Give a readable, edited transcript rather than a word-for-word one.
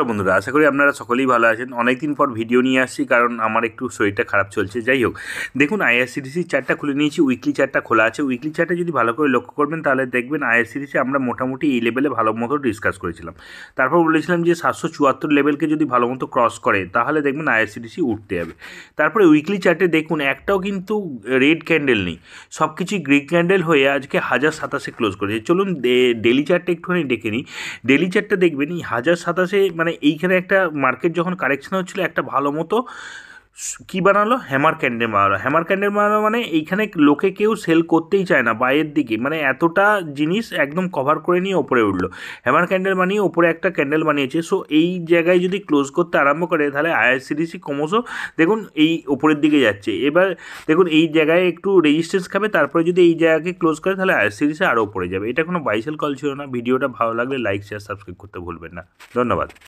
বন্ধুরা, আশা করি আপনারা সকলেই ভালো আছেন। অনেকদিন পর ভিডিও নিয়ে আসছি কারণ আমার একটু শরীরটা খারাপ চলছে। যাই হোক, দেখুন আইআরসিটিসির চার্টটা খুলে নিয়েছি, উইকলি চার্টটা খোলা আছে। উইকলি চার্টটা যদি ভালো করে লক্ষ্য করবেন তাহলে দেখবেন আইআরসিটিসি আমরা মোটামুটি এই লেভেলে ভালো মতো ডিসকাস করেছিলাম। তারপর বলেছিলাম যে 774 লেভেলকে যদি ভালো মতো ক্রস করে তাহলে দেখবেন আইআরসিটিসি উঠতে হবে। তারপরে উইকলি চার্টে দেখুন একটাও কিন্তু রেড ক্যান্ডেল নেই, সব কিছুই গ্রিন ক্যান্ডেল হয়ে আজকে 1027-এ ক্লোজ করেছে। চলুন ডেলি চার্টটা একটুখানি দেখে নিই। ডেলি চার্টটা দেখবেন এই 1027-এ মানে এইখানে একটা মার্কেট যখন কারেকশন হচ্ছিলো একটা ভালো মতো কী বানালো, হ্যামার ক্যান্ডেল বানালো। হ্যামার ক্যান্ডেল বানালো মানে এইখানে লোকে কেউ সেল করতেই চায় না বাইরের দিকে, মানে এতটা জিনিস একদম কভার করে নিয়ে ওপরে উঠলো। হ্যামার ক্যান্ডেল বানিয়ে ওপরে একটা ক্যান্ডেল বানিয়েছে। সো এই জায়গায় যদি ক্লোজ করতে আরম্ভ করে তাহলে আইআরসিটিসি ক্রমশ দেখুন এই ওপরের দিকে যাচ্ছে। এবার দেখুন এই জায়গায় একটু রেজিস্ট্যান্স খাবে, তারপরে যদি এই জায়গাকে ক্লোজ করে তাহলে আইআরসিটিসি আরও ওপরে যাবে। এটা কোনো বাইসেল কল ছিল না। ভিডিওটা ভালো লাগলে লাইক শেয়ার সাবস্ক্রাইব করতে ভুলবেন না। ধন্যবাদ।